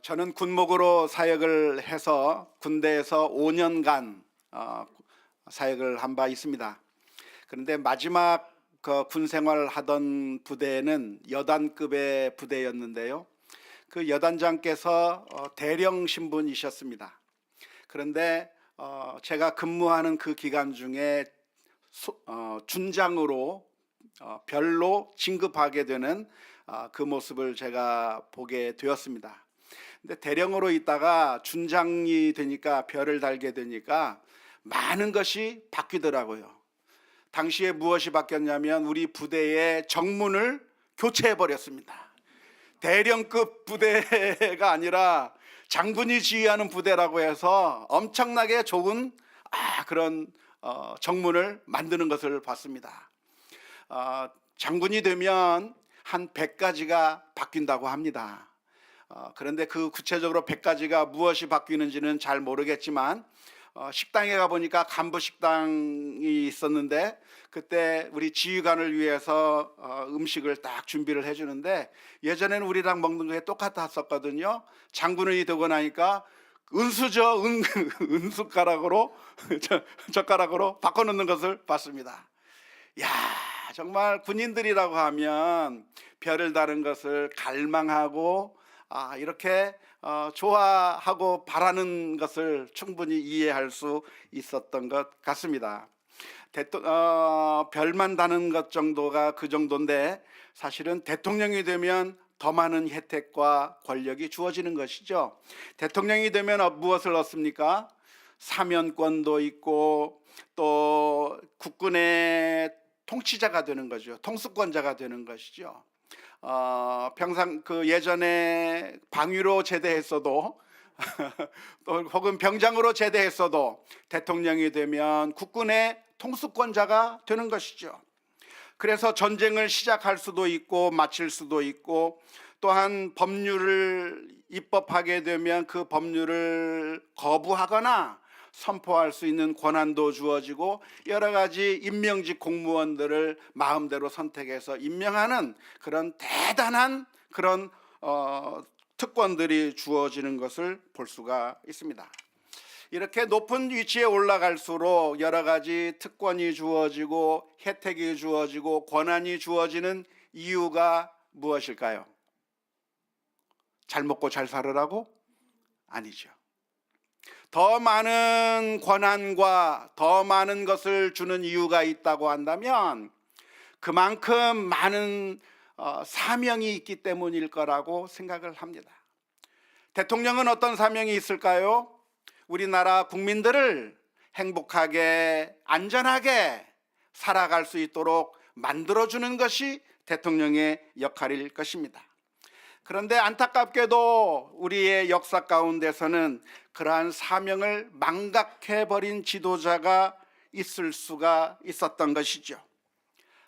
저는 군목으로 사역을 해서 군대에서 5년간 사역을 한 바 있습니다. 그런데 마지막 군 생활을 하던 부대는 여단급의 부대였는데요. 그 여단장께서 대령 신분이셨습니다. 그런데 제가 근무하는 그 기간 중에 준장으로 별로 진급하게 되는 그 모습을 제가 보게 되었습니다. 근데 대령으로 있다가 준장이 되니까 별을 달게 되니까 많은 것이 바뀌더라고요. 당시에 무엇이 바뀌었냐면 우리 부대의 정문을 교체해 버렸습니다. 대령급 부대가 아니라 장군이 지휘하는 부대라고 해서 엄청나게 좋은 그런 정문을 만드는 것을 봤습니다. 장군이 되면 한 100가지가 바뀐다고 합니다. 그런데 그 구체적으로 100가지가 무엇이 바뀌는지는 잘 모르겠지만 식당에 가보니까 간부 식당이 있었는데 그때 우리 지휘관을 위해서 음식을 딱 준비를 해주는데 예전에는 우리랑 먹는 게 똑같았었거든요. 장군이 되고 나니까 은수저 은숟가락으로 젓가락으로 바꿔놓는 것을 봤습니다. 야, 정말 군인들이라고 하면 별을 다른 것을 갈망하고 이렇게 좋아하고 바라는 것을 충분히 이해할 수 있었던 것 같습니다. 별만 다는 것 정도가 그 정도인데 사실은 대통령이 되면 더 많은 혜택과 권력이 주어지는 것이죠. 대통령이 되면 무엇을 얻습니까? 사면권도 있고 또 국군의 통치자가 되는 거죠. 통수권자가 되는 것이죠. 평상 그 예전에 방위로 제대했어도 또 혹은 병장으로 제대했어도 대통령이 되면 국군의 통수권자가 되는 것이죠. 그래서 전쟁을 시작할 수도 있고 마칠 수도 있고 또한 법률을 입법하게 되면 그 법률을 거부하거나 선포할 수 있는 권한도 주어지고 여러 가지 임명직 공무원들을 마음대로 선택해서 임명하는 그런 대단한 그런 특권들이 주어지는 것을 볼 수가 있습니다. 이렇게 높은 위치에 올라갈수록 여러 가지 특권이 주어지고 혜택이 주어지고 권한이 주어지는 이유가 무엇일까요? 잘 먹고 잘 살으라고? 아니죠. 더 많은 권한과 더 많은 것을 주는 이유가 있다고 한다면 그만큼 많은 사명이 있기 때문일 거라고 생각을 합니다. 대통령은 어떤 사명이 있을까요? 우리나라 국민들을 행복하게 안전하게 살아갈 수 있도록 만들어주는 것이 대통령의 역할일 것입니다. 그런데 안타깝게도 우리의 역사 가운데서는 그러한 사명을 망각해버린 지도자가 있을 수가 있었던 것이죠.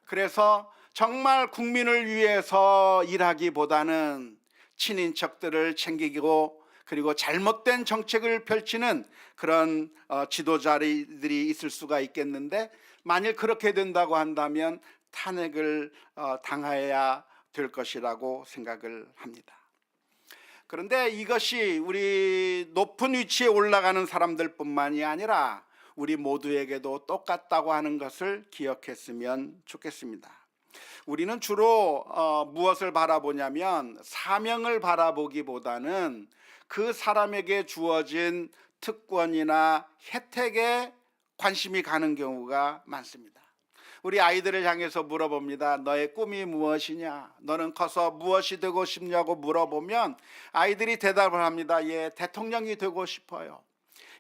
그래서 정말 국민을 위해서 일하기보다는 친인척들을 챙기고 그리고 잘못된 정책을 펼치는 그런 지도자들이 있을 수가 있겠는데 만일 그렇게 된다고 한다면 탄핵을 당해야 될 것이라고 생각을 합니다. 그런데 이것이 우리 높은 위치에 올라가는 사람들뿐만이 아니라 우리 모두에게도 똑같다고 하는 것을 기억했으면 좋겠습니다. 우리는 주로 무엇을 바라보냐면 사명을 바라보기보다는 그 사람에게 주어진 특권이나 혜택에 관심이 가는 경우가 많습니다. 우리 아이들을 향해서 물어봅니다. 너의 꿈이 무엇이냐? 너는 커서 무엇이 되고 싶냐고 물어보면 아이들이 대답을 합니다. 예, 대통령이 되고 싶어요.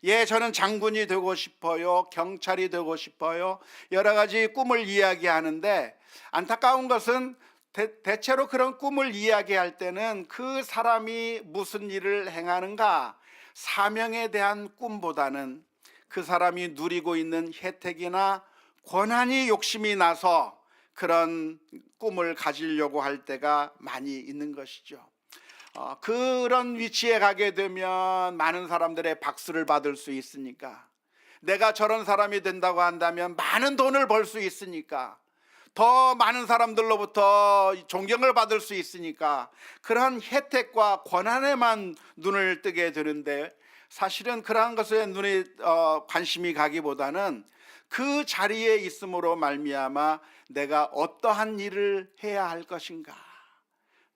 예, 저는 장군이 되고 싶어요. 경찰이 되고 싶어요. 여러 가지 꿈을 이야기하는데 안타까운 것은 대체로 그런 꿈을 이야기할 때는 그 사람이 무슨 일을 행하는가 사명에 대한 꿈보다는 그 사람이 누리고 있는 혜택이나 권한이 욕심이 나서 그런 꿈을 가지려고 할 때가 많이 있는 것이죠. 그런 위치에 가게 되면 많은 사람들의 박수를 받을 수 있으니까 내가 저런 사람이 된다고 한다면 많은 돈을 벌 수 있으니까 더 많은 사람들로부터 존경을 받을 수 있으니까 그러한 혜택과 권한에만 눈을 뜨게 되는데, 사실은 그러한 것에 눈에 관심이 가기보다는 그 자리에 있음으로 말미암아 내가 어떠한 일을 해야 할 것인가,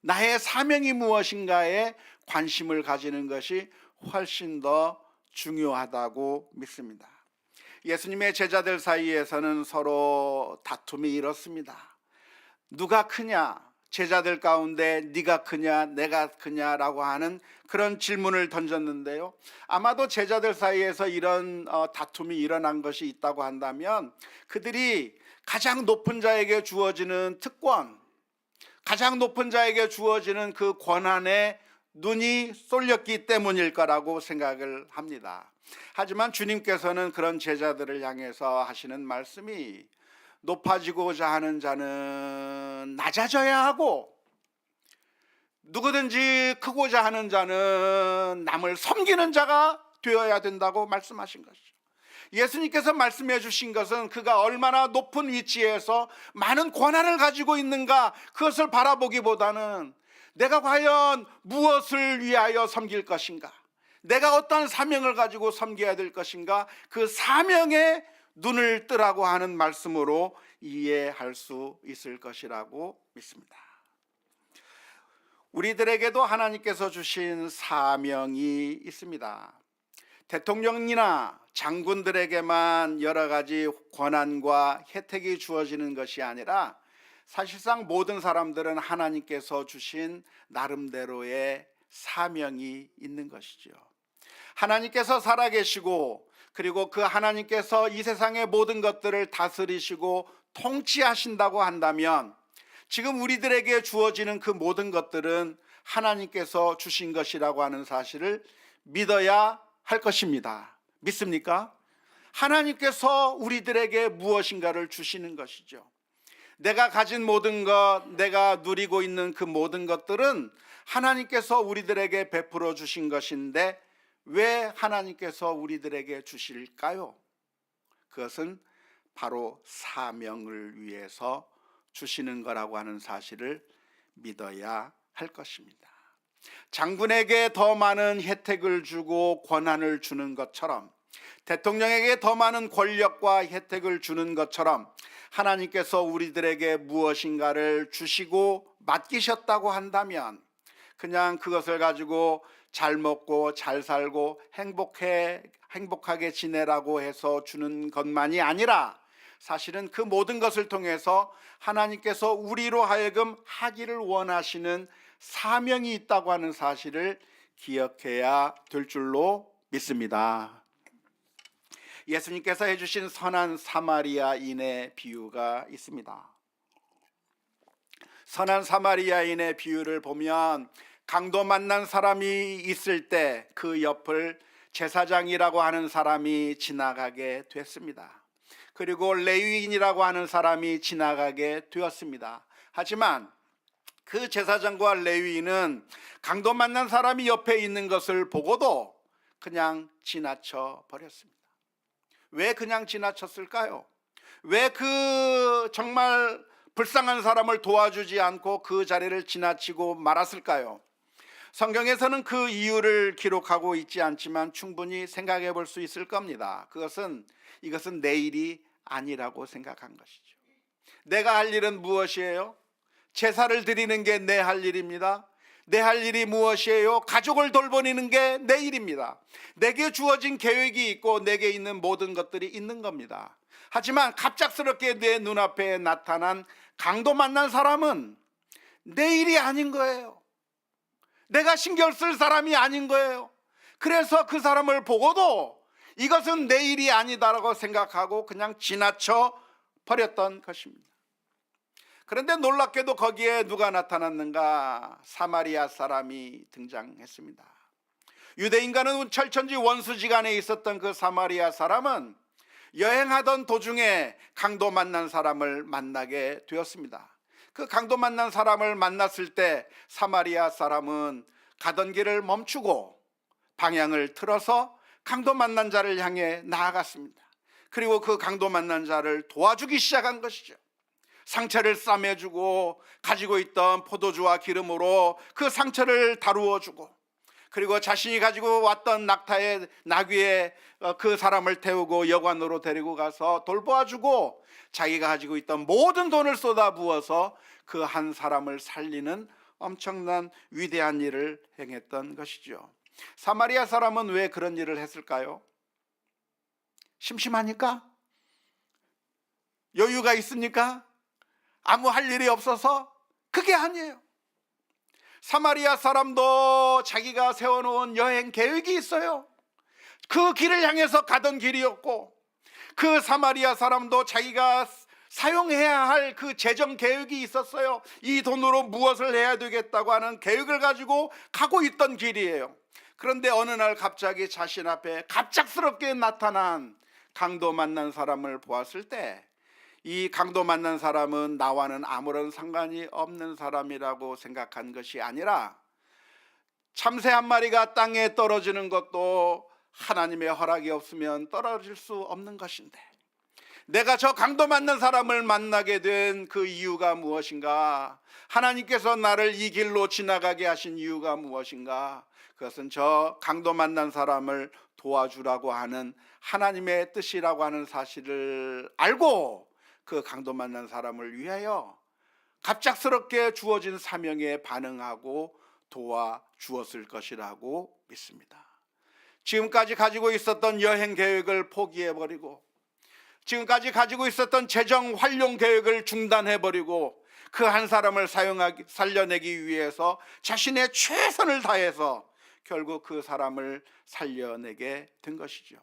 나의 사명이 무엇인가에 관심을 가지는 것이 훨씬 더 중요하다고 믿습니다. 예수님의 제자들 사이에서는 서로 다툼이 이렇습니다. 누가 크냐? 제자들 가운데 네가 크냐 내가 크냐라고 하는 그런 질문을 던졌는데요, 아마도 제자들 사이에서 이런 다툼이 일어난 것이 있다고 한다면 그들이 가장 높은 자에게 주어지는 특권, 가장 높은 자에게 주어지는 그 권한에 눈이 쏠렸기 때문일 거라고 생각을 합니다. 하지만 주님께서는 그런 제자들을 향해서 하시는 말씀이, 높아지고자 하는 자는 낮아져야 하고 누구든지 크고자 하는 자는 남을 섬기는 자가 되어야 된다고 말씀하신 것이죠. 예수님께서 말씀해 주신 것은 그가 얼마나 높은 위치에서 많은 권한을 가지고 있는가, 그것을 바라보기보다는 내가 과연 무엇을 위하여 섬길 것인가, 내가 어떤 사명을 가지고 섬겨야 될 것인가, 그 사명에 눈을 뜨라고 하는 말씀으로 이해할 수 있을 것이라고 믿습니다. 우리들에게도 하나님께서 주신 사명이 있습니다. 대통령이나 장군들에게만 여러 가지 권한과 혜택이 주어지는 것이 아니라 사실상 모든 사람들은 하나님께서 주신 나름대로의 사명이 있는 것이죠. 하나님께서 살아계시고, 그리고 그 하나님께서 이 세상의 모든 것들을 다스리시고 통치하신다고 한다면 지금 우리들에게 주어지는 그 모든 것들은 하나님께서 주신 것이라고 하는 사실을 믿어야 할 것입니다. 믿습니까? 하나님께서 우리들에게 무엇인가를 주시는 것이죠. 내가 가진 모든 것, 내가 누리고 있는 그 모든 것들은 하나님께서 우리들에게 베풀어 주신 것인데 왜 하나님께서 우리들에게 주실까요? 그것은 바로 사명을 위해서 주시는 거라고 하는 사실을 믿어야 할 것입니다. 장군에게 더 많은 혜택을 주고 권한을 주는 것처럼, 대통령에게 더 많은 권력과 혜택을 주는 것처럼 하나님께서 우리들에게 무엇인가를 주시고 맡기셨다고 한다면 그냥 그것을 가지고 잘 먹고 잘 살고 행복하게 지내라고 해서 주는 것만이 아니라 사실은 그 모든 것을 통해서 하나님께서 우리로 하여금 하기를 원하시는 사명이 있다고 하는 사실을 기억해야 될 줄로 믿습니다. 예수님께서 해주신 선한 사마리아인의 비유가 있습니다. 선한 사마리아인의 비유를 보면 강도 만난 사람이 있을 때 그 옆을 제사장이라고 하는 사람이 지나가게 됐습니다. 그리고 레위인이라고 하는 사람이 지나가게 되었습니다. 하지만 그 제사장과 레위인은 강도 만난 사람이 옆에 있는 것을 보고도 그냥 지나쳐 버렸습니다. 왜 그냥 지나쳤을까요? 왜 그 정말 불쌍한 사람을 도와주지 않고 그 자리를 지나치고 말았을까요? 성경에서는 그 이유를 기록하고 있지 않지만 충분히 생각해 볼 수 있을 겁니다. 이것은 내 일이 아니라고 생각한 것이죠. 내가 할 일은 무엇이에요? 제사를 드리는 게 내 할 일입니다. 내 할 일이 무엇이에요? 가족을 돌보는 게 내 일입니다. 내게 주어진 계획이 있고 내게 있는 모든 것들이 있는 겁니다. 하지만 갑작스럽게 내 눈앞에 나타난 강도 만난 사람은 내 일이 아닌 거예요. 내가 신경 쓸 사람이 아닌 거예요. 그래서 그 사람을 보고도 이것은 내 일이 아니다라고 생각하고 그냥 지나쳐 버렸던 것입니다. 그런데 놀랍게도 거기에 누가 나타났는가? 사마리아 사람이 등장했습니다. 유대인과는 철천지 원수지간에 있었던 그 사마리아 사람은 여행하던 도중에 강도 만난 사람을 만나게 되었습니다. 그 강도 만난 사람을 만났을 때 사마리아 사람은 가던 길을 멈추고 방향을 틀어서 강도 만난 자를 향해 나아갔습니다. 그리고 그 강도 만난 자를 도와주기 시작한 것이죠. 상처를 싸매주고 가지고 있던 포도주와 기름으로 그 상처를 다루어주고, 그리고 자신이 가지고 왔던 낙타의 나귀에 그 사람을 태우고 여관으로 데리고 가서 돌보아주고, 자기가 가지고 있던 모든 돈을 쏟아부어서 그 한 사람을 살리는 엄청난 위대한 일을 행했던 것이죠. 사마리아 사람은 왜 그런 일을 했을까요? 심심하니까? 여유가 있으니까? 아무 할 일이 없어서? 그게 아니에요. 사마리아 사람도 자기가 세워놓은 여행 계획이 있어요. 그 길을 향해서 가던 길이었고, 그 사마리아 사람도 자기가 사용해야 할 그 재정 계획이 있었어요. 이 돈으로 무엇을 해야 되겠다고 하는 계획을 가지고 가고 있던 길이에요. 그런데 어느 날 갑자기 자신 앞에 갑작스럽게 나타난 강도 만난 사람을 보았을 때, 이 강도 만난 사람은 나와는 아무런 상관이 없는 사람이라고 생각한 것이 아니라, 참새 한 마리가 땅에 떨어지는 것도 하나님의 허락이 없으면 떨어질 수 없는 것인데, 내가 저 강도 만난 사람을 만나게 된 그 이유가 무엇인가? 하나님께서 나를 이 길로 지나가게 하신 이유가 무엇인가? 그것은 저 강도 만난 사람을 도와주라고 하는 하나님의 뜻이라고 하는 사실을 알고 그 강도 만난 사람을 위하여 갑작스럽게 주어진 사명에 반응하고 도와주었을 것이라고 믿습니다. 지금까지 가지고 있었던 여행 계획을 포기해버리고, 지금까지 가지고 있었던 재정 활용 계획을 중단해버리고, 그 한 사람을 살려내기 위해서 자신의 최선을 다해서 결국 그 사람을 살려내게 된 것이죠.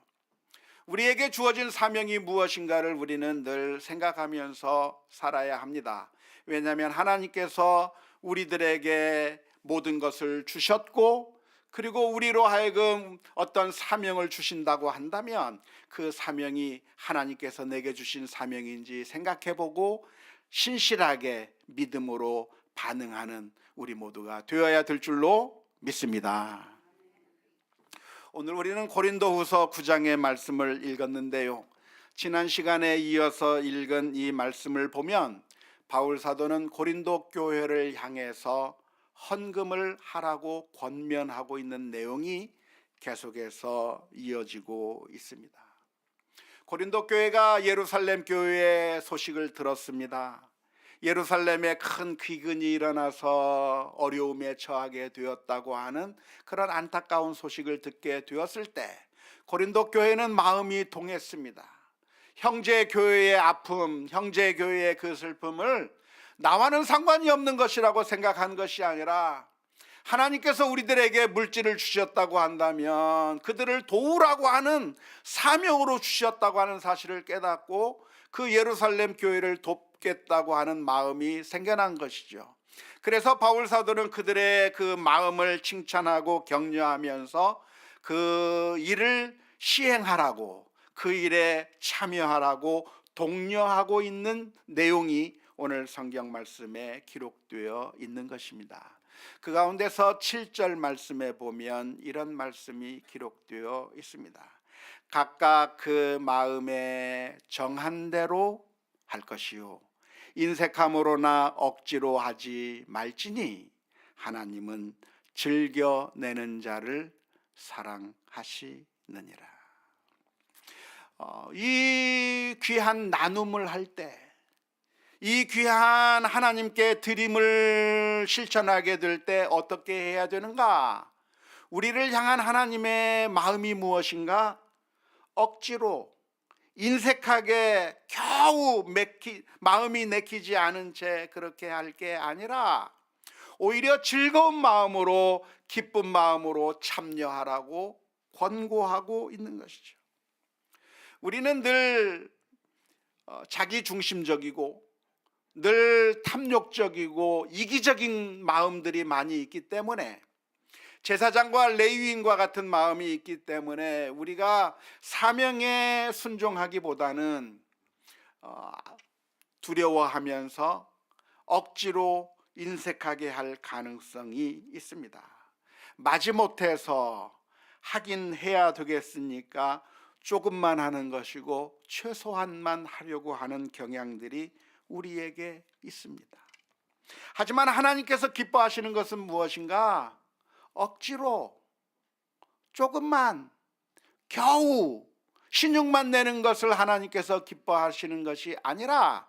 우리에게 주어진 사명이 무엇인가를 우리는 늘 생각하면서 살아야 합니다. 왜냐하면 하나님께서 우리들에게 모든 것을 주셨고, 그리고 우리로 하여금 어떤 사명을 주신다고 한다면 그 사명이 하나님께서 내게 주신 사명인지 생각해보고 신실하게 믿음으로 반응하는 우리 모두가 되어야 될 줄로 믿습니다. 오늘 우리는 고린도후서 9장의 말씀을 읽었는데요, 지난 시간에 이어서 읽은 이 말씀을 보면 바울 사도는 고린도 교회를 향해서 헌금을 하라고 권면하고 있는 내용이 계속해서 이어지고 있습니다. 고린도 교회가 예루살렘 교회의 소식을 들었습니다. 예루살렘에 큰 귀근이 일어나서 어려움에 처하게 되었다고 하는 그런 안타까운 소식을 듣게 되었을 때 고린도 교회는 마음이 동했습니다. 형제 교회의 아픔, 형제 교회의 그 슬픔을 나와는 상관이 없는 것이라고 생각한 것이 아니라, 하나님께서 우리들에게 물질을 주셨다고 한다면 그들을 도우라고 하는 사명으로 주셨다고 하는 사실을 깨닫고 그 예루살렘 교회를 돕겠다고 하는 마음이 생겨난 것이죠. 그래서 바울 사도는 그들의 그 마음을 칭찬하고 격려하면서 그 일을 시행하라고, 그 일에 참여하라고 독려하고 있는 내용이 오늘 성경 말씀에 기록되어 있는 것입니다. 그 가운데서 7절 말씀에 보면 이런 말씀이 기록되어 있습니다. 각각 그 마음에 정한 대로 할 것이요 인색함으로나 억지로 하지 말지니 하나님은 즐겨내는 자를 사랑하시느니라. 이 귀한 나눔을 할 때, 이 귀한 하나님께 드림을 실천하게 될 때 어떻게 해야 되는가? 우리를 향한 하나님의 마음이 무엇인가? 억지로 인색하게 겨우 마음이 내키지 않은 채 그렇게 할 게 아니라 오히려 즐거운 마음으로, 기쁜 마음으로 참여하라고 권고하고 있는 것이죠. 우리는 늘 자기중심적이고 늘 탐욕적이고 이기적인 마음들이 많이 있기 때문에, 제사장과 레위인과 같은 마음이 있기 때문에 우리가 사명에 순종하기보다는 두려워하면서 억지로 인색하게 할 가능성이 있습니다. 마지못해서 하긴 해야 되겠으니까 조금만 하는 것이고 최소한만 하려고 하는 경향들이 우리에게 있습니다. 하지만 하나님께서 기뻐하시는 것은 무엇인가? 억지로 조금만 겨우 신용만 내는 것을 하나님께서 기뻐하시는 것이 아니라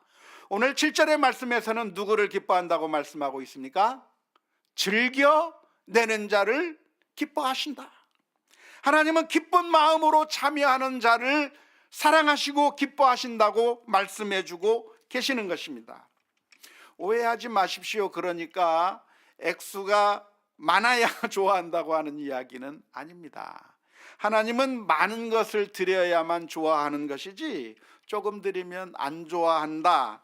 오늘 7절의 말씀에서는 누구를 기뻐한다고 말씀하고 있습니까? 즐겨 내는 자를 기뻐하신다. 하나님은 기쁜 마음으로 참여하는 자를 사랑하시고 기뻐하신다고 말씀해주고 계시는 것입니다. 오해하지 마십시오. 그러니까 액수가 많아야 좋아한다고 하는 이야기는 아닙니다. 하나님은 많은 것을 드려야만 좋아하는 것이지 조금 드리면 안 좋아한다,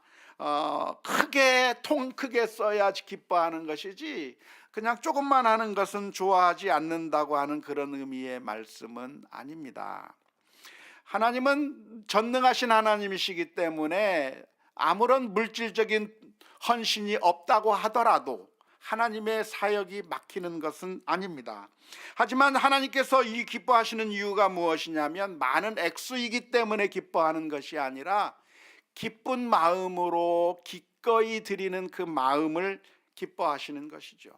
통 크게 써야 기뻐하는 것이지 그냥 조금만 하는 것은 좋아하지 않는다고 하는 그런 의미의 말씀은 아닙니다. 하나님은 전능하신 하나님이시기 때문에 아무런 물질적인 헌신이 없다고 하더라도 하나님의 사역이 막히는 것은 아닙니다. 하지만 하나님께서 이 기뻐하시는 이유가 무엇이냐면 많은 액수이기 때문에 기뻐하는 것이 아니라 기쁜 마음으로 기꺼이 드리는 그 마음을 기뻐하시는 것이죠.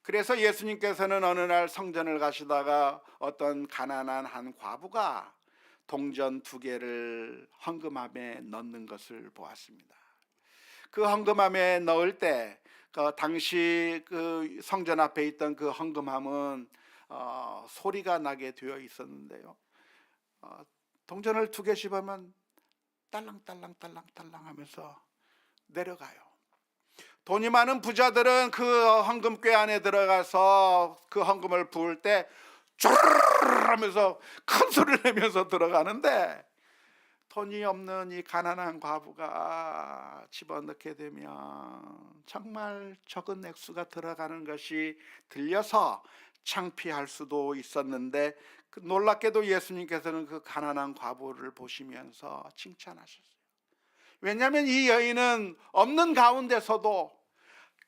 그래서 예수님께서는 어느 날 성전을 가시다가 어떤 가난한 한 과부가 동전 2개를 헌금함에 넣는 것을 보았습니다. 그 헌금함에 넣을 때 당시 그 성전 앞에 있던 그 헌금함은 소리가 나게 되어 있었는데요, 동전을 2개씩 하면 딸랑딸랑딸랑딸랑 하면서 내려가요. 돈이 많은 부자들은 그 헌금궤 안에 들어가서 그 헌금을 부을 때 쭈르르 하면서 큰 소리를 내면서 들어가는데, 돈이 없는 이 가난한 과부가 집어넣게 되면 정말 적은 액수가 들어가는 것이 들려서 창피할 수도 있었는데, 놀랍게도 예수님께서는 그 가난한 과부를 보시면서 칭찬하셨어요. 왜냐하면 이 여인은 없는 가운데서도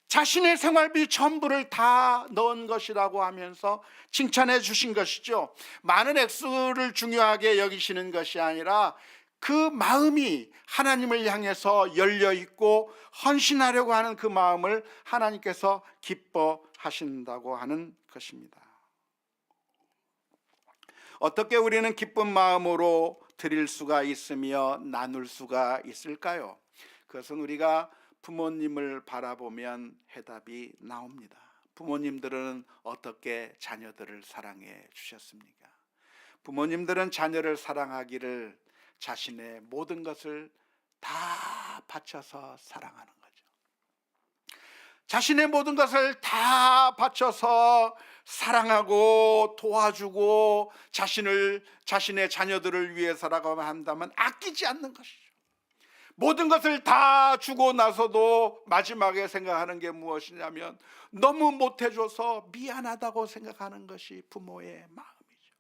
자신의 생활비 전부를 다 넣은 것이라고 하면서 칭찬해 주신 것이죠. 많은 액수를 중요하게 여기시는 것이 아니라 그 마음이 하나님을 향해서 열려 있고 헌신하려고 하는 그 마음을 하나님께서 기뻐하신다고 하는 것입니다. 어떻게 우리는 기쁜 마음으로 드릴 수가 있으며 나눌 수가 있을까요? 그것은 우리가 부모님을 바라보면 해답이 나옵니다. 부모님들은 어떻게 자녀들을 사랑해 주셨습니까? 부모님들은 자녀를 사랑하기를 자신의 모든 것을 다 바쳐서 사랑하는 거죠. 자신의 모든 것을 다 바쳐서 사랑하고 도와주고 자신의 자녀들을 위해서라고 한다면 아끼지 않는 것이죠. 모든 것을 다 주고 나서도 마지막에 생각하는 게 무엇이냐면 너무 못해줘서 미안하다고 생각하는 것이 부모의 마음이죠.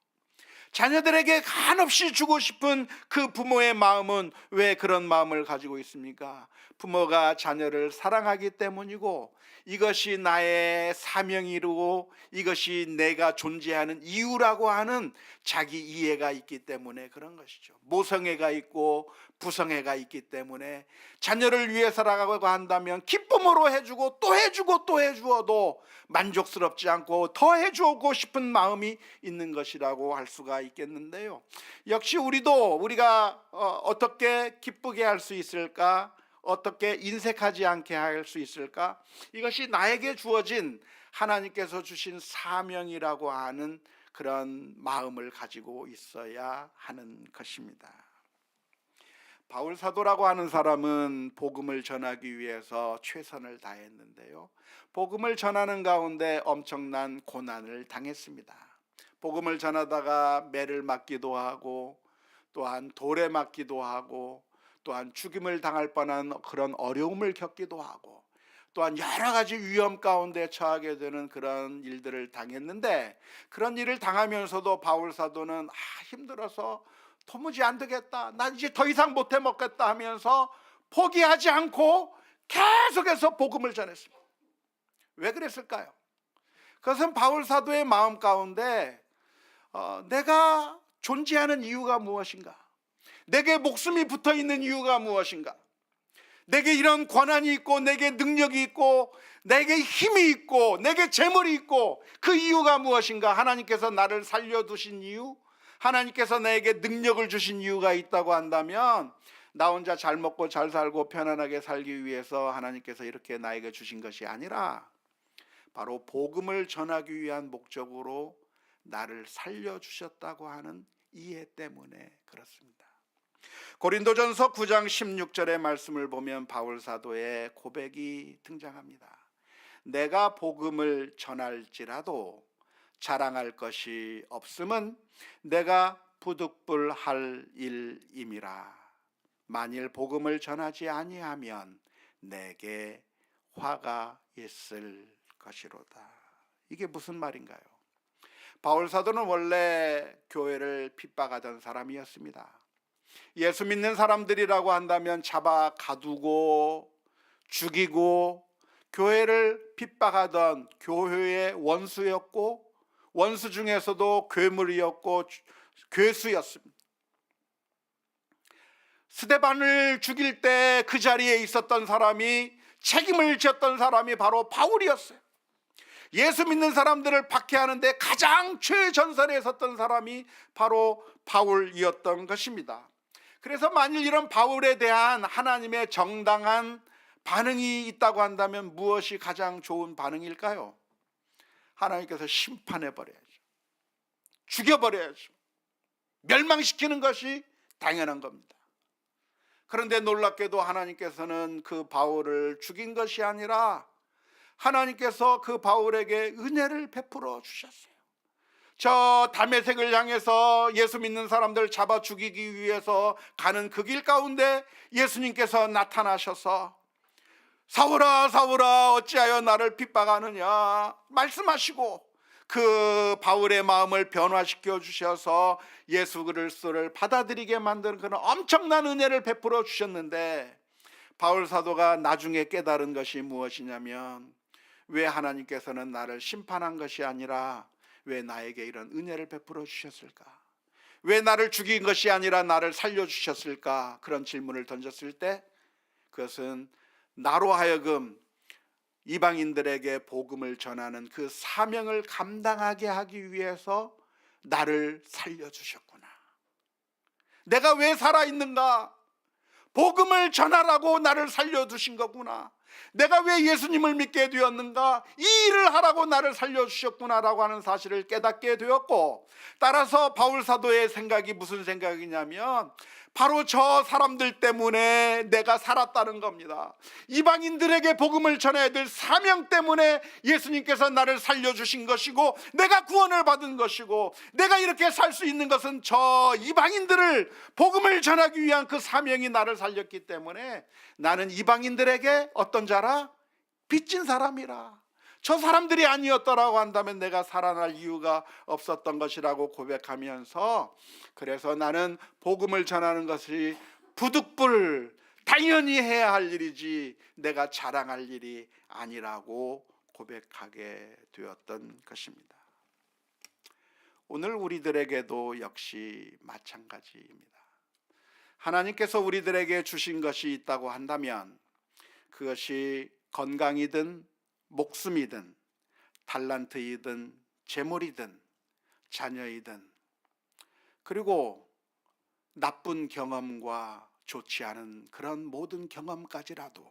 자녀들에게 한없이 주고 싶은 그 부모의 마음은 왜 그런 마음을 가지고 있습니까? 부모가 자녀를 사랑하기 때문이고, 이것이 나의 사명이고 이것이 내가 존재하는 이유라고 하는 자기 이해가 있기 때문에 그런 것이죠. 모성애가 있고 부성애가 있기 때문에 자녀를 위해서라고 한다면 기쁨으로 해주고 또 해주고 또 해주어도 만족스럽지 않고 더 해주고 싶은 마음이 있는 것이라고 할 수가 있겠는데요, 역시 우리가 어떻게 기쁘게 할 수 있을까? 어떻게 인색하지 않게 할 수 있을까? 이것이 나에게 주어진 하나님께서 주신 사명이라고 하는 그런 마음을 가지고 있어야 하는 것입니다. 바울 사도라고 하는 사람은 복음을 전하기 위해서 최선을 다했는데요, 복음을 전하는 가운데 엄청난 고난을 당했습니다. 복음을 전하다가 매를 맞기도 하고 또한 돌에 맞기도 하고 또한 죽임을 당할 뻔한 그런 어려움을 겪기도 하고 또한 여러 가지 위험 가운데 처하게 되는 그런 일들을 당했는데, 그런 일을 당하면서도 바울 사도는 힘들어서 도무지 안 되겠다, 난 이제 더 이상 못해 먹겠다 하면서 포기하지 않고 계속해서 복음을 전했습니다. 왜 그랬을까요? 그것은 바울 사도의 마음 가운데 내가 존재하는 이유가 무엇인가? 내게 목숨이 붙어 있는 이유가 무엇인가? 내게 이런 권한이 있고 내게 능력이 있고 내게 힘이 있고 내게 재물이 있고 그 이유가 무엇인가? 하나님께서 나를 살려두신 이유, 하나님께서 나에게 능력을 주신 이유가 있다고 한다면 나 혼자 잘 먹고 잘 살고 편안하게 살기 위해서 하나님께서 이렇게 나에게 주신 것이 아니라 바로 복음을 전하기 위한 목적으로 나를 살려주셨다고 하는 이해 때문에 그렇습니다. 고린도전서 9장 16절의 말씀을 보면 바울 사도의 고백이 등장합니다. 내가 복음을 전할지라도 자랑할 것이 없음은 내가 부득불할 일임이라. 만일 복음을 전하지 아니하면 내게 화가 있을 것이로다. 이게 무슨 말인가요? 바울 사도는 원래 교회를 핍박하던 사람이었습니다. 예수 믿는 사람들이라고 한다면 잡아 가두고 죽이고 교회를 핍박하던 교회의 원수였고 원수 중에서도 괴물이었고 괴수였습니다. 스데반을 죽일 때 그 자리에 있었던 사람이 책임을 졌던 사람이 바로 바울이었어요. 예수 믿는 사람들을 박해하는데 가장 최전선에 섰던 사람이 바로 바울이었던 것입니다. 그래서 만일 이런 바울에 대한 하나님의 정당한 반응이 있다고 한다면 무엇이 가장 좋은 반응일까요? 하나님께서 심판해버려야죠. 죽여버려야죠. 멸망시키는 것이 당연한 겁니다. 그런데 놀랍게도 하나님께서는 그 바울을 죽인 것이 아니라 하나님께서 그 바울에게 은혜를 베풀어 주셨어요. 저 다메섹을 향해서 예수 믿는 사람들 잡아 죽이기 위해서 가는 그 길 가운데 예수님께서 나타나셔서 사울아 사울아 어찌하여 나를 핍박하느냐 말씀하시고 그 바울의 마음을 변화시켜 주셔서 예수 그리스도를 받아들이게 만드는 그런 엄청난 은혜를 베풀어 주셨는데 바울 사도가 나중에 깨달은 것이 무엇이냐면 왜 하나님께서는 나를 심판한 것이 아니라 왜 나에게 이런 은혜를 베풀어 주셨을까? 왜 나를 죽인 것이 아니라 나를 살려주셨을까? 그런 질문을 던졌을 때 그것은 나로 하여금 이방인들에게 복음을 전하는 그 사명을 감당하게 하기 위해서 나를 살려주셨구나. 내가 왜 살아있는가? 복음을 전하라고 나를 살려주신 거구나. 내가 왜 예수님을 믿게 되었는가? 이 일을 하라고 나를 살려주셨구나라고 하는 사실을 깨닫게 되었고, 따라서 바울 사도의 생각이 무슨 생각이냐면 바로 저 사람들 때문에 내가 살았다는 겁니다. 이방인들에게 복음을 전해야 될 사명 때문에 예수님께서 나를 살려주신 것이고 내가 구원을 받은 것이고 내가 이렇게 살 수 있는 것은 저 이방인들을 복음을 전하기 위한 그 사명이 나를 살렸기 때문에 나는 이방인들에게 어떤 자라? 빚진 사람이라. 저 사람들이 아니었더라고 한다면 내가 살아날 이유가 없었던 것이라고 고백하면서, 그래서 나는 복음을 전하는 것이 부득불 당연히 해야 할 일이지 내가 자랑할 일이 아니라고 고백하게 되었던 것입니다. 오늘 우리들에게도 역시 마찬가지입니다. 하나님께서 우리들에게 주신 것이 있다고 한다면 그것이 건강이든 목숨이든 달란트이든 재물이든 자녀이든, 그리고 나쁜 경험과 좋지 않은 그런 모든 경험까지라도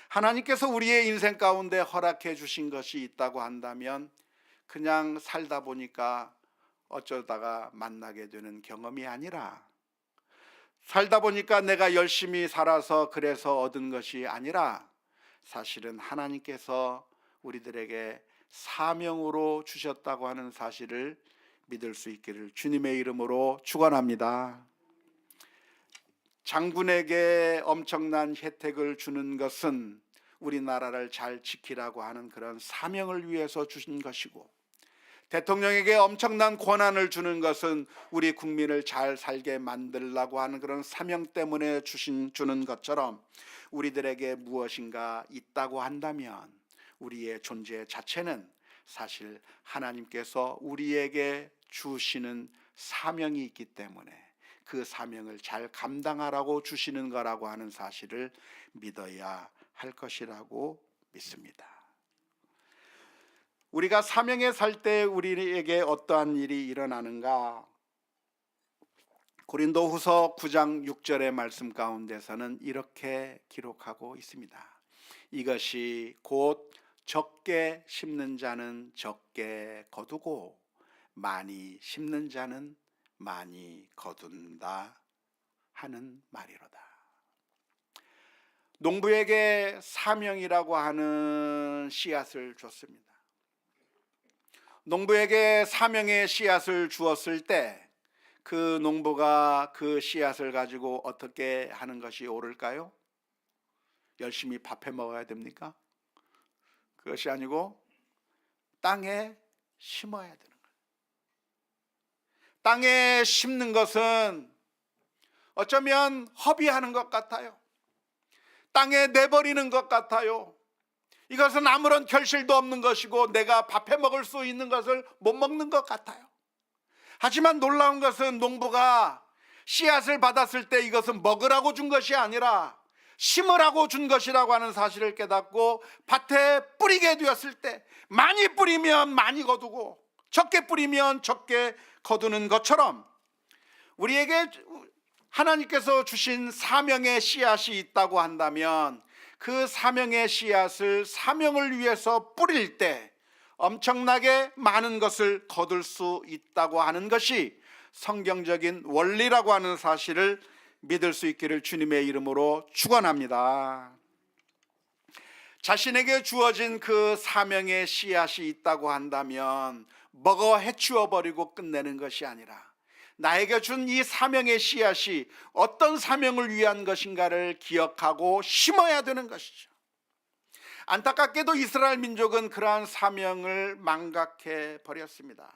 하나님께서 우리의 인생 가운데 허락해 주신 것이 있다고 한다면 그냥 살다 보니까 어쩌다가 만나게 되는 경험이 아니라, 살다 보니까 내가 열심히 살아서 그래서 얻은 것이 아니라 사실은 하나님께서 우리들에게 사명으로 주셨다고 하는 사실을 믿을 수 있기를 주님의 이름으로 축원합니다. 장군에게 엄청난 혜택을 주는 것은 우리나라를 잘 지키라고 하는 그런 사명을 위해서 주신 것이고, 대통령에게 엄청난 권한을 주는 것은 우리 국민을 잘 살게 만들려고 하는 그런 사명 때문에 주는 것처럼 우리들에게 무엇인가 있다고 한다면 우리의 존재 자체는 사실 하나님께서 우리에게 주시는 사명이 있기 때문에 그 사명을 잘 감당하라고 주시는 거라고 하는 사실을 믿어야 할 것이라고 믿습니다. 우리가 사명에 살 때 우리에게 어떠한 일이 일어나는가? 고린도후서 9장 6절의 말씀 가운데서는 이렇게 기록하고 있습니다. 이것이 곧 적게 심는 자는 적게 거두고 많이 심는 자는 많이 거둔다 하는 말이로다. 농부에게 사명이라고 하는 씨앗을 줬습니다. 농부에게 사명의 씨앗을 주었을 때 그 농부가 그 씨앗을 가지고 어떻게 하는 것이 옳을까요? 열심히 밥해 먹어야 됩니까? 그것이 아니고 땅에 심어야 되는 거예요. 땅에 심는 것은 어쩌면 허비하는 것 같아요. 땅에 내버리는 것 같아요. 이것은 아무런 결실도 없는 것이고 내가 밥해 먹을 수 있는 것을 못 먹는 것 같아요. 하지만 놀라운 것은 농부가 씨앗을 받았을 때 이것은 먹으라고 준 것이 아니라 심으라고 준 것이라고 하는 사실을 깨닫고 밭에 뿌리게 되었을 때 많이 뿌리면 많이 거두고 적게 뿌리면 적게 거두는 것처럼 우리에게 하나님께서 주신 사명의 씨앗이 있다고 한다면 그 사명의 씨앗을 사명을 위해서 뿌릴 때 엄청나게 많은 것을 거둘 수 있다고 하는 것이 성경적인 원리라고 하는 사실을 믿을 수 있기를 주님의 이름으로 축원합니다. 자신에게 주어진 그 사명의 씨앗이 있다고 한다면 먹어 해치워 버리고 끝내는 것이 아니라 나에게 준 이 사명의 씨앗이 어떤 사명을 위한 것인가를 기억하고 심어야 되는 것이죠. 안타깝게도 이스라엘 민족은 그러한 사명을 망각해 버렸습니다.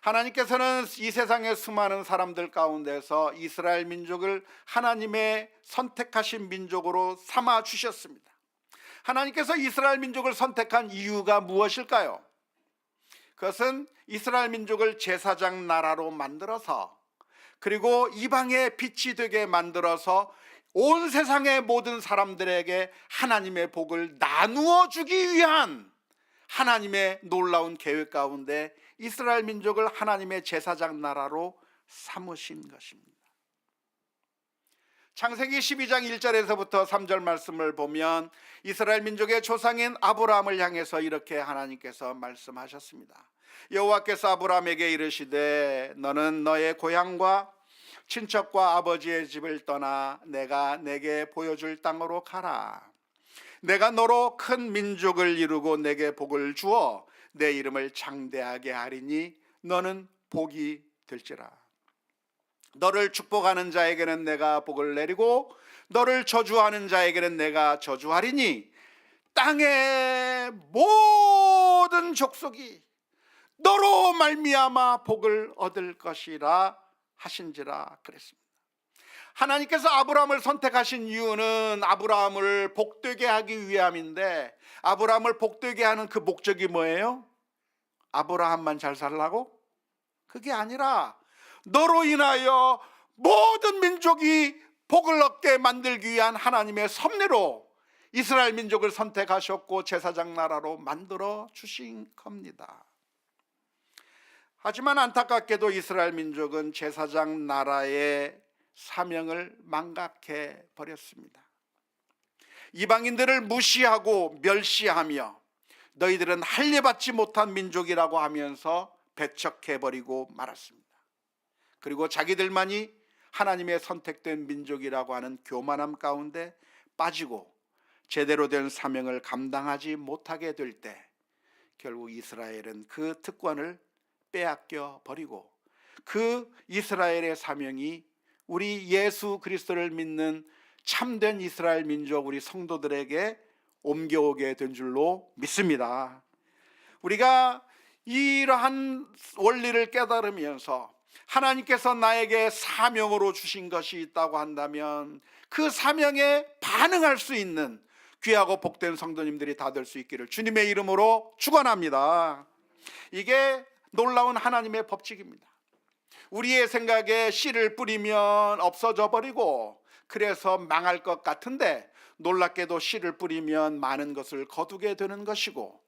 하나님께서는 이 세상의 수많은 사람들 가운데서 이스라엘 민족을 하나님의 선택하신 민족으로 삼아 주셨습니다. 하나님께서 이스라엘 민족을 선택한 이유가 무엇일까요? 그것은 이스라엘 민족을 제사장 나라로 만들어서 그리고 이방의 빛이 되게 만들어서 온 세상의 모든 사람들에게 하나님의 복을 나누어 주기 위한 하나님의 놀라운 계획 가운데 이스라엘 민족을 하나님의 제사장 나라로 삼으신 것입니다. 창세기 12장 1절에서부터 3절 말씀을 보면 이스라엘 민족의 조상인 아브라함을 향해서 이렇게 하나님께서 말씀하셨습니다. 여호와께서 아브라함에게 이르시되 너는 너의 고향과 친척과 아버지의 집을 떠나 내가 내게 보여줄 땅으로 가라. 내가 너로 큰 민족을 이루고 내게 복을 주어 내 이름을 장대하게 하리니 너는 복이 될지라. 너를 축복하는 자에게는 내가 복을 내리고 너를 저주하는 자에게는 내가 저주하리니 땅의 모든 족속이 너로 말미암아 복을 얻을 것이라 하신지라 그랬습니다. 하나님께서 아브라함을 선택하신 이유는 아브라함을 복되게 하기 위함인데 아브라함을 복되게 하는 그 목적이 뭐예요? 아브라함만 잘 살라고? 그게 아니라 너로 인하여 모든 민족이 복을 얻게 만들기 위한 하나님의 섭리로 이스라엘 민족을 선택하셨고 제사장 나라로 만들어 주신 겁니다. 하지만 안타깝게도 이스라엘 민족은 제사장 나라의 사명을 망각해 버렸습니다. 이방인들을 무시하고 멸시하며 너희들은 할례받지 못한 민족이라고 하면서 배척해버리고 말았습니다. 그리고 자기들만이 하나님의 선택된 민족이라고 하는 교만함 가운데 빠지고 제대로 된 사명을 감당하지 못하게 될 때 결국 이스라엘은 그 특권을 빼앗겨 버리고 그 이스라엘의 사명이 우리 예수 그리스도를 믿는 참된 이스라엘 민족 우리 성도들에게 옮겨오게 된 줄로 믿습니다. 우리가 이러한 원리를 깨달으면서 하나님께서 나에게 사명으로 주신 것이 있다고 한다면 그 사명에 반응할 수 있는 귀하고 복된 성도님들이 다 될 수 있기를 주님의 이름으로 축원합니다. 이게 놀라운 하나님의 법칙입니다. 우리의 생각에 씨를 뿌리면 없어져 버리고 그래서 망할 것 같은데, 놀랍게도 씨를 뿌리면 많은 것을 거두게 되는 것이고,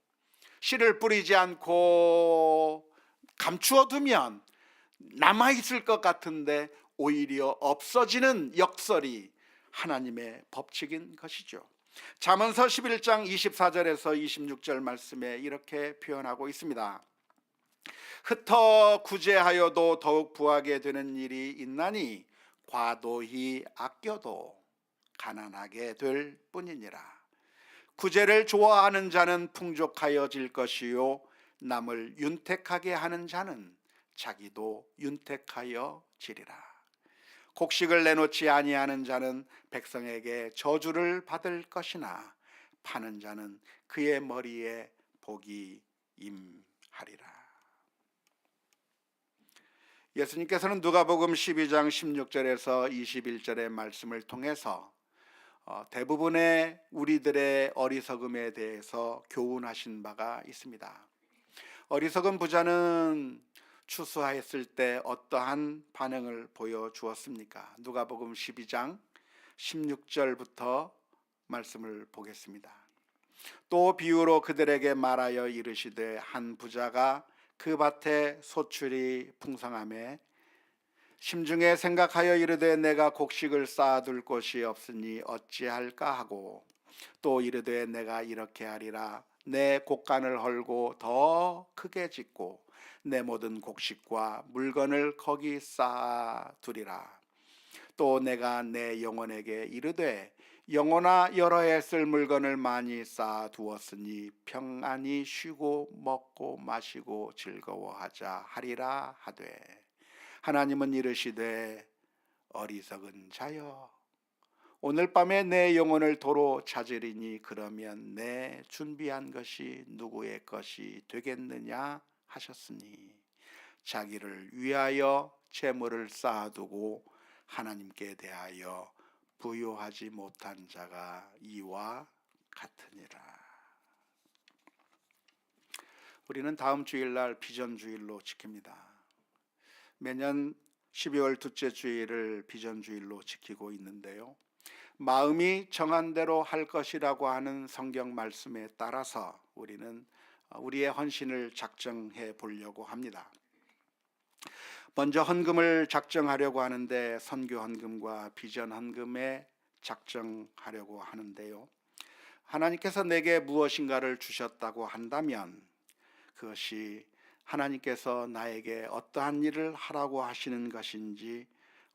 씨를 뿌리지 않고 감추어 두면 남아있을 것 같은데 오히려 없어지는 역설이 하나님의 법칙인 것이죠. 잠언서 11장 24절에서 26절 말씀에 이렇게 표현하고 있습니다. 흩어 구제하여도 더욱 부하게 되는 일이 있나니 과도히 아껴도 가난하게 될 뿐이니라. 구제를 좋아하는 자는 풍족하여질 것이요 남을 윤택하게 하는 자는 자기도 윤택하여 지리라. 곡식을 내놓지 아니하는 자는 백성에게 저주를 받을 것이나 파는 자는 그의 머리에 복이 임하리라. 예수님께서는 누가복음 12장 16절에서 21절의 말씀을 통해서 대부분의 우리들의 어리석음에 대해서 교훈하신 바가 있습니다. 어리석은 부자는 추수하였을 때 어떠한 반응을 보여주었습니까? 누가복음 12장 16절부터 말씀을 보겠습니다. 또 비유로 그들에게 말하여 이르시되 한 부자가 그 밭에 소출이 풍성하매 심중에 생각하여 이르되 내가 곡식을 쌓아둘 곳이 없으니 어찌할까 하고, 또 이르되 내가 이렇게 하리라. 내 곡간을 헐고 더 크게 짓고 내 모든 곡식과 물건을 거기 쌓아두리라. 또 내가 내 영혼에게 이르되 영혼아 여러 해 쓸 물건을 많이 쌓아두었으니 평안히 쉬고 먹고 마시고 즐거워하자 하리라 하되, 하나님은 이르시되 어리석은 자여 오늘 밤에 내 영혼을 도로 찾으리니 그러면 내 준비한 것이 누구의 것이 되겠느냐 하셨으니, 자기를 위하여 재물을 쌓아두고 하나님께 대하여 부요하지 못한 자가 이와 같으니라. 우리는 다음 주일날 비전 주일로 지킵니다. 매년 12월 둘째 주일을 비전 주일로 지키고 있는데요, 마음이 정한 대로 할 것이라고 하는 성경 말씀에 따라서 우리는 우리의 헌신을 작정해 보려고 합니다. 먼저 헌금을 작정하려고 하는데 선교 헌금과 비전 헌금에 작정하려고 하는데요, 하나님께서 내게 무엇인가를 주셨다고 한다면 그것이 하나님께서 나에게 어떠한 일을 하라고 하시는 것인지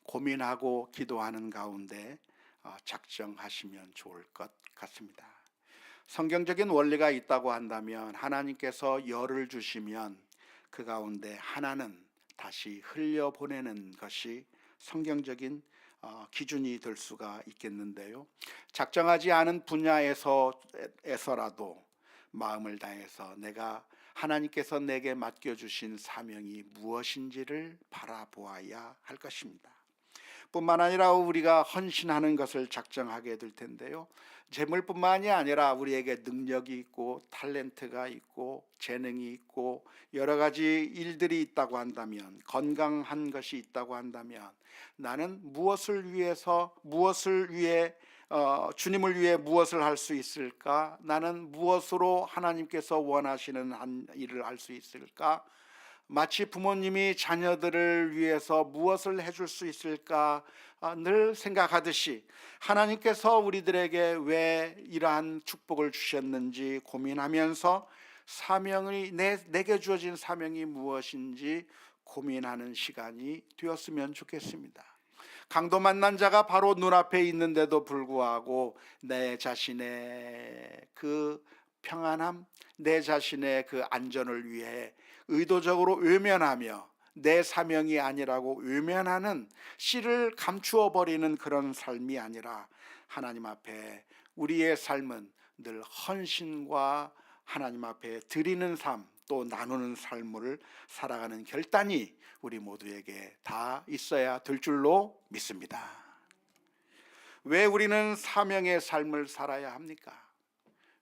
고민하고 기도하는 가운데 작정하시면 좋을 것 같습니다. 성경적인 원리가 있다고 한다면 하나님께서 열을 주시면 그 가운데 하나는 다시 흘려보내는 것이 성경적인 기준이 될 수가 있겠는데요, 작정하지 않은 분야에서라도 마음을 다해서 내가 하나님께서 내게 맡겨주신 사명이 무엇인지를 바라보아야 할 것입니다. 뿐만 아니라 우리가 헌신하는 것을 작정하게 될 텐데요, 재물뿐만이 아니라 우리에게 능력이 있고 탤런트가 있고 재능이 있고 여러 가지 일들이 있다고 한다면, 건강한 것이 있다고 한다면 나는 무엇을 위해 주님을 위해 무엇을 할 수 있을까? 나는 무엇으로 하나님께서 원하시는 한 일을 할 수 있을까? 마치 부모님이 자녀들을 위해서 무엇을 해줄 수 있을까 늘 생각하듯이 하나님께서 우리들에게 왜 이러한 축복을 주셨는지 고민하면서 사명이 내게 주어진 사명이 무엇인지 고민하는 시간이 되었으면 좋겠습니다. 강도 만난 자가 바로 눈앞에 있는데도 불구하고 내 자신의 그 평안함, 내 자신의 그 안전을 위해 의도적으로 외면하며 내 사명이 아니라고 외면하는, 씨를 감추어 버리는 그런 삶이 아니라 하나님 앞에 우리의 삶은 늘 헌신과 하나님 앞에 드리는 삶, 또 나누는 삶을 살아가는 결단이 우리 모두에게 다 있어야 될 줄로 믿습니다. 왜 우리는 사명의 삶을 살아야 합니까?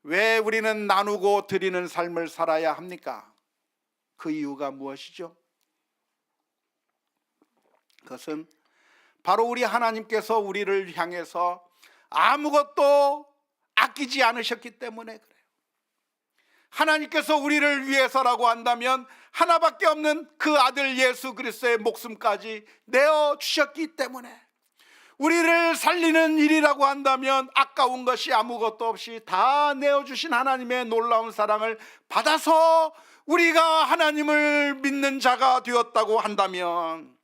왜 우리는 나누고 드리는 삶을 살아야 합니까? 그 이유가 무엇이죠? 그것은 바로 우리 하나님께서 우리를 향해서 아무것도 아끼지 않으셨기 때문에 그래요. 하나님께서 우리를 위해서라고 한다면 하나밖에 없는 그 아들 예수 그리스도의 목숨까지 내어주셨기 때문에, 우리를 살리는 일이라고 한다면 아까운 것이 아무것도 없이 다 내어주신 하나님의 놀라운 사랑을 받아서 우리가 하나님을 믿는 자가 되었다고 한다면,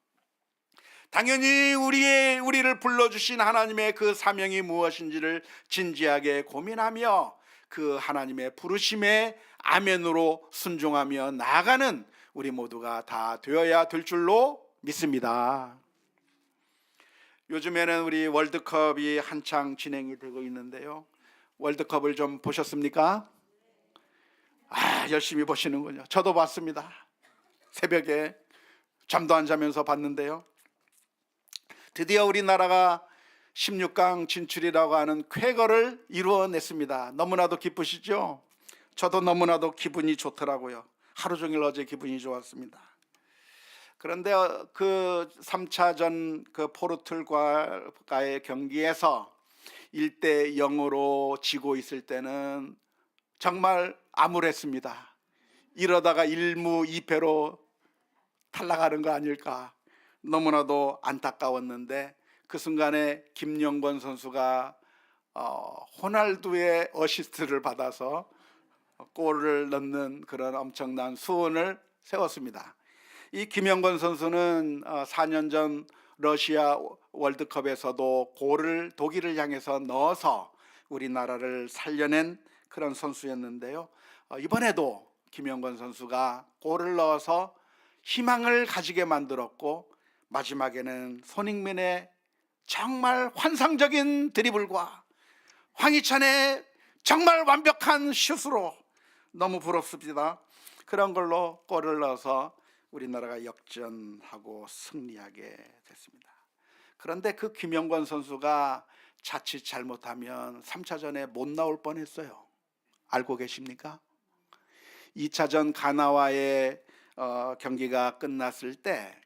당연히 우리를 불러주신 하나님의 그 사명이 무엇인지를 진지하게 고민하며 그 하나님의 부르심에 아멘으로 순종하며 나아가는 우리 모두가 다 되어야 될 줄로 믿습니다. 요즘에는 우리 월드컵이 한창 진행이 되고 있는데요, 월드컵을 좀 보셨습니까? 열심히 보시는군요. 저도 봤습니다. 새벽에 잠도 안 자면서 봤는데요, 드디어 우리나라가 16강 진출이라고 하는 쾌거를 이루어냈습니다. 너무나도 기쁘시죠? 저도 너무나도 기분이 좋더라고요. 하루 종일 어제 기분이 좋았습니다. 그런데 그 3차전 그 포르투갈과의 경기에서 1대 0으로 지고 있을 때는 정말 암울했습니다. 이러다가 1무 2패로 탈락하는 거 아닐까, 너무나도 안타까웠는데, 그 순간에 김영권 선수가 호날두의 어시스트를 받아서 골을 넣는 그런 엄청난 수훈을 세웠습니다. 이 김영권 선수는 4년 전 러시아 월드컵에서도 골을 독일을 향해서 넣어서 우리나라를 살려낸 그런 선수였는데요, 이번에도 김영권 선수가 골을 넣어서 희망을 가지게 만들었고, 마지막에는 손흥민의 정말 환상적인 드리블과 황희찬의 정말 완벽한 슛으로 너무 부럽습니다. 그런 걸로 골을 넣어서 우리나라가 역전하고 승리하게 됐습니다. 그런데 그 김영권 선수가 자칫 잘못하면 3차전에 못 나올 뻔했어요. 알고 계십니까? 2차전 가나와의 경기가 끝났을 때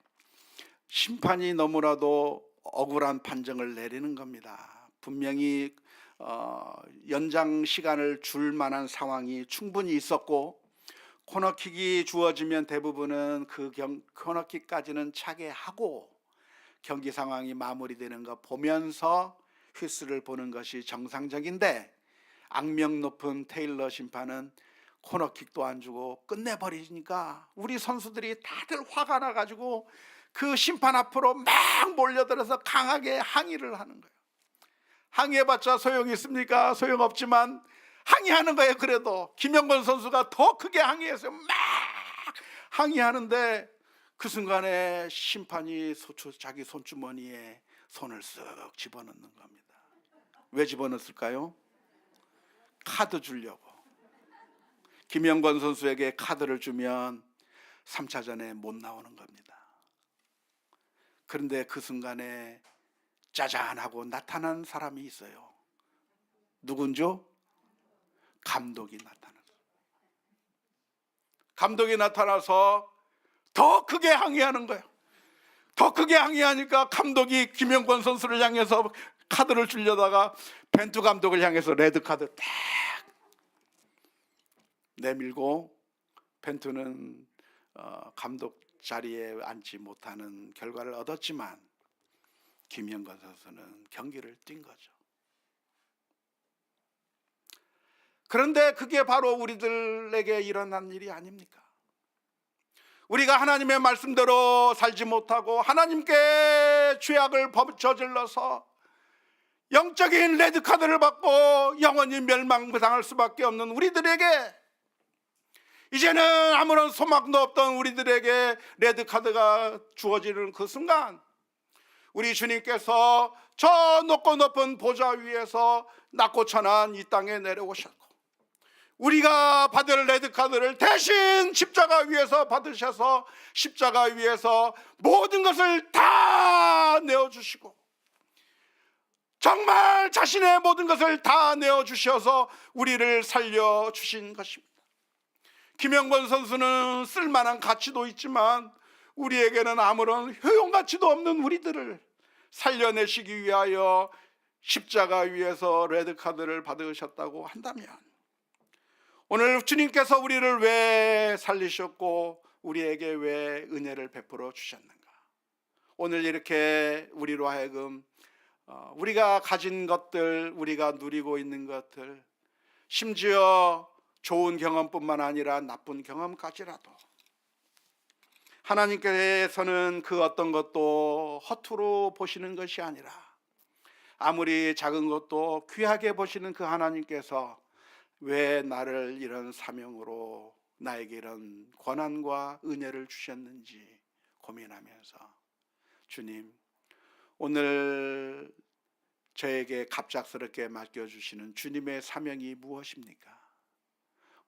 심판이 너무나도 억울한 판정을 내리는 겁니다. 분명히 연장 시간을 줄 만한 상황이 충분히 있었고, 코너킥이 주어지면 대부분은 그 코너킥까지는 차게 하고 경기 상황이 마무리되는 거 보면서 휘스를 보는 것이 정상적인데, 악명 높은 테일러 심판은 코너킥도 안 주고 끝내버리니까 우리 선수들이 다들 화가 나가지고 그 심판 앞으로 막 몰려들어서 강하게 항의를 하는 거예요. 항의해봤자 소용이 있습니까? 소용없지만 항의하는 거예요. 그래도 김영권 선수가 더 크게 항의해서 막 항의하는데, 그 순간에 심판이 자기 손주머니에 손을 쓱 집어넣는 겁니다. 왜 집어넣었을까요? 카드 주려고. 김영권 선수에게 카드를 주면 3차전에 못 나오는 겁니다. 그런데 그 순간에 짜잔 하고 나타난 사람이 있어요. 누군죠? 감독이 나타났어요. 감독이 나타나서 더 크게 항의하는 거예요. 더 크게 항의하니까 감독이 김영권 선수를 향해서 카드를 주려다가 벤투 감독을 향해서 레드카드 딱 내밀고, 벤투는 감독 자리에 앉지 못하는 결과를 얻었지만 김영권 선수는 경기를 뛴 거죠. 그런데 그게 바로 우리들에게 일어난 일이 아닙니까? 우리가 하나님의 말씀대로 살지 못하고 하나님께 죄악을 저질러서 영적인 레드카드를 받고 영원히 멸망당할 수밖에 없는 우리들에게, 이제는 아무런 소망도 없던 우리들에게 레드카드가 주어지는 그 순간, 우리 주님께서 저 높고 높은 보좌 위에서 낮고 천한 이 땅에 내려오셨고, 우리가 받을 레드카드를 대신 십자가 위에서 받으셔서 십자가 위에서 모든 것을 다 내어주시고, 정말 자신의 모든 것을 다 내어주셔서 우리를 살려주신 것입니다. 김영권 선수는 쓸만한 가치도 있지만 우리에게는 아무런 효용가치도 없는 우리들을 살려내시기 위하여 십자가 위에서 레드카드를 받으셨다고 한다면, 오늘 주님께서 우리를 왜 살리셨고 우리에게 왜 은혜를 베풀어 주셨는가? 오늘 이렇게 우리로 하여금 우리가 가진 것들, 우리가 누리고 있는 것들, 심지어 좋은 경험뿐만 아니라 나쁜 경험까지라도 하나님께서는 그 어떤 것도 허투루 보시는 것이 아니라 아무리 작은 것도 귀하게 보시는 그 하나님께서 왜 나를 이런 사명으로, 나에게 이런 권한과 은혜를 주셨는지 고민하면서, 주님, 오늘 저에게 갑작스럽게 맡겨주시는 주님의 사명이 무엇입니까?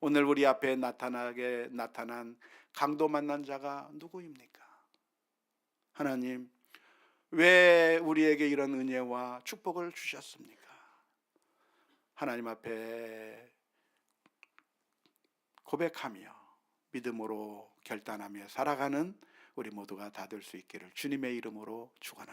오늘 우리 앞에 나타난 강도 만난 자가 누구입니까? 하나님, 왜 우리에게 이런 은혜와 축복을 주셨습니까? 하나님 앞에 고백하며 믿음으로 결단하며 살아가는 우리 모두가 다 될 수 있기를 주님의 이름으로 축원합니다.